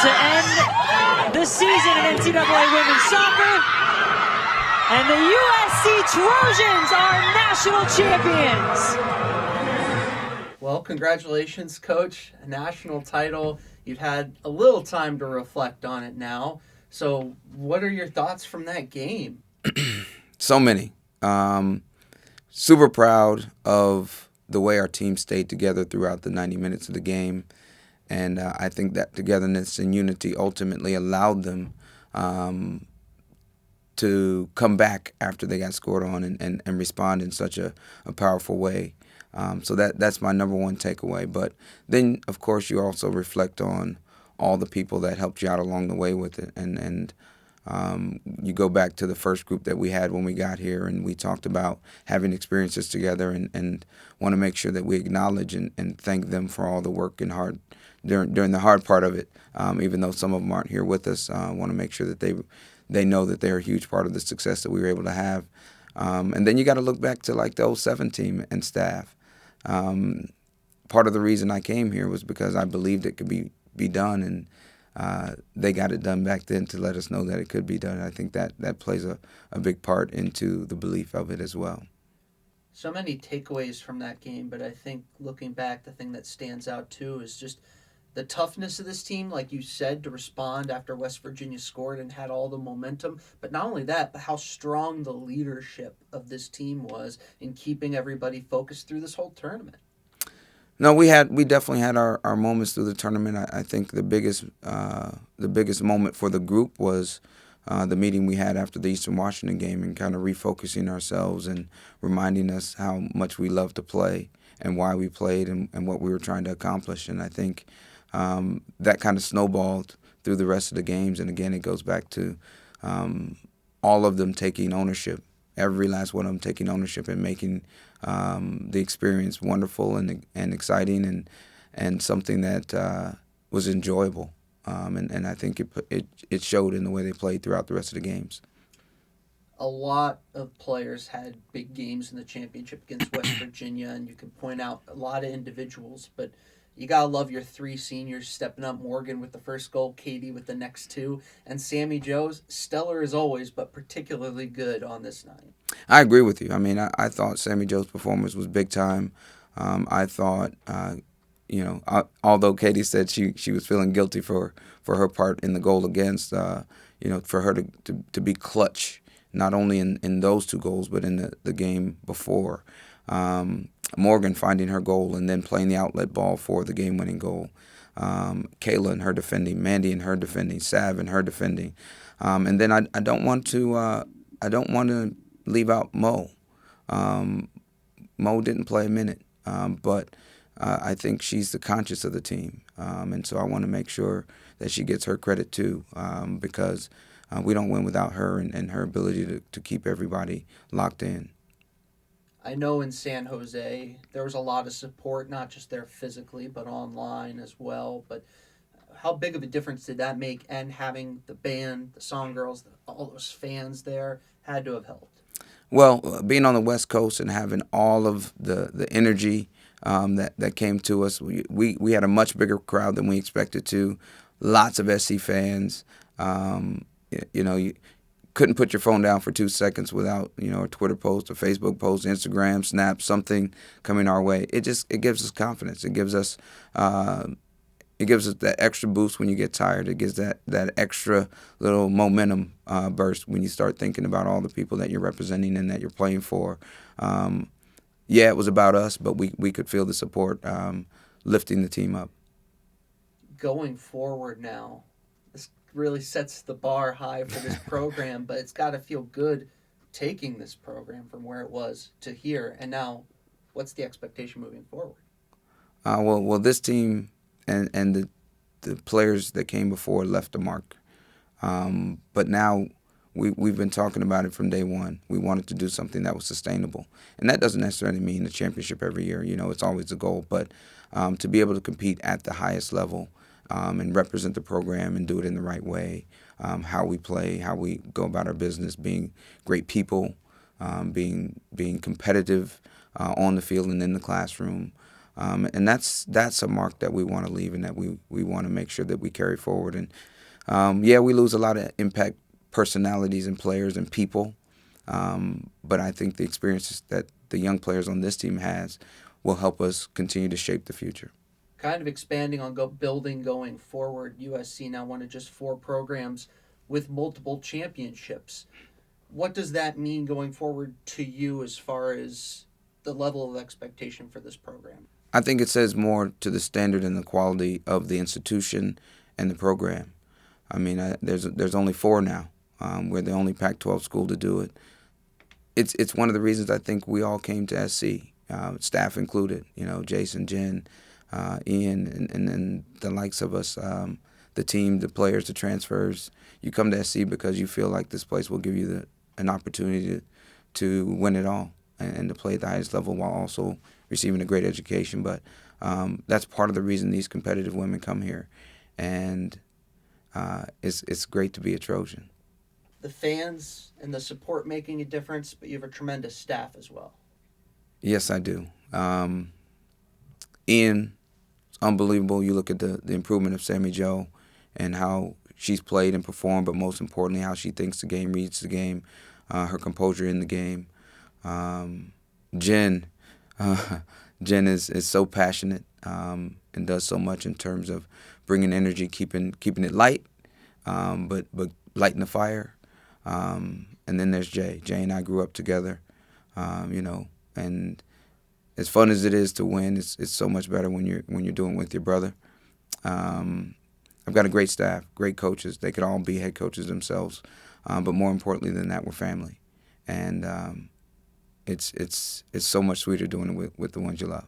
to end the season in NCAA women's soccer. And the USC Trojans are national champions. Well, congratulations, Coach. A national title. You've had a little time to reflect on it now. So what are your thoughts from that game? So many. Super proud of the way our team stayed together throughout the 90 minutes of the game. And I think that togetherness and unity ultimately allowed them to come back after they got scored on and respond in such a powerful way. So that's my number one takeaway. But then, of course, you also reflect on all the people that helped you out along the way with it. And you go back to the first group that we had when we got here, and we talked about having experiences together and want to make sure that we acknowledge and thank them for all the work and hard during the hard part of it. Even though some of them aren't here with us, I want to make sure that they know that they're a huge part of the success that we were able to have. And then you got to look back to like the 07 team and staff. Part of the reason I came here was because I believed it could be done, and they got it done back then to let us know that it could be done. I think that plays a big part into the belief of it as well. So many takeaways from that game, but I think looking back, the thing that stands out too is just the toughness of this team, like you said, to respond after West Virginia scored and had all the momentum. But not only that, but how strong the leadership of this team was in keeping everybody focused through this whole tournament. No, we definitely had our moments through the tournament. I think the biggest moment for the group was the meeting we had after the Eastern Washington game, and kind of refocusing ourselves and reminding us how much we love to play and why we played and what we were trying to accomplish. And I think that kind of snowballed through the rest of the games. And again, it goes back to all of them taking ownership, every last one of them taking ownership and making the experience wonderful and exciting and something that was enjoyable. And I think it showed in the way they played throughout the rest of the games. A lot of players had big games in the championship against West Virginia, and you can point out a lot of individuals, but you got to love your three seniors stepping up. Morgan with the first goal, Katie with the next two, and Sammy Joe's stellar as always, but particularly good on this night. I agree with you. I mean, I thought Sammy Joe's performance was big time. I thought, although Katie said she was feeling guilty for her part in the goal against, for her to be clutch, not only in those two goals, but in the game before. Morgan finding her goal and then playing the outlet ball for the game-winning goal. Kayla and her defending, Mandy and her defending, Sav and her defending. And then I don't want to leave out Mo. Mo didn't play a minute, but I think she's the conscience of the team. And so I want to make sure that she gets her credit too, because we don't win without her and her ability to keep everybody locked in. I know in San Jose there was a lot of support, not just there physically, but online as well. But how big of a difference did that make? And having the band, the Songgirls, all those fans there had to have helped. Well, being on the West Coast and having all of the energy that came to us, we had a much bigger crowd than we expected to. Lots of SC fans. You couldn't put your phone down for 2 seconds without a Twitter post, a Facebook post, Instagram, Snap, something coming our way. It gives us confidence. It gives us that extra boost when you get tired. It gives that extra little momentum burst when you start thinking about all the people that you're representing and that you're playing for. Yeah, it was about us, but we could feel the support lifting the team up. Going forward now, this really sets the bar high for this program, but it's got to feel good taking this program from where it was to here. And now, what's the expectation moving forward? Well, this team and the players that came before left a mark. But now we've been talking about it from day one. We wanted to do something that was sustainable. And that doesn't necessarily mean a championship every year. It's always a goal. But to be able to compete at the highest level and represent the program and do it in the right way, how we play, how we go about our business, being great people, being competitive on the field and in the classroom, And that's a mark that we want to leave and that we want to make sure that we carry forward. And yeah, we lose a lot of impact personalities and players and people, but I think the experiences that the young players on this team has will help us continue to shape the future. Kind of expanding on building going forward, USC now one of just 4 programs with multiple championships. What does that mean going forward to you as far as the level of expectation for this program? I think it says more to the standard and the quality of the institution and the program. I mean, there's only 4 now. We're the only Pac-12 school to do it. It's one of the reasons I think we all came to SC, staff included. You know, Jason, Jen, Ian, and then the likes of us, the team, the players, the transfers. You come to SC because you feel like this place will give you an opportunity to win it all and to play at the highest level while also receiving a great education. But that's part of the reason these competitive women come here, and it's great to be a Trojan. The fans and the support making a difference, but you have a tremendous staff as well. Yes, I do. Ian, it's unbelievable. You look at the improvement of Sammy Jo and how she's played and performed, but most importantly, how she thinks the game, reads the game, her composure in the game. Jen is so passionate and does so much in terms of bringing energy, keeping it light, but lighting the fire. And then there's Jay. Jay and I grew up together, and as fun as it is to win, it's so much better when you're doing it with your brother. I've got a great staff, great coaches. They could all be head coaches themselves, but more importantly than that, we're family, and it's so much sweeter doing it with the ones you love.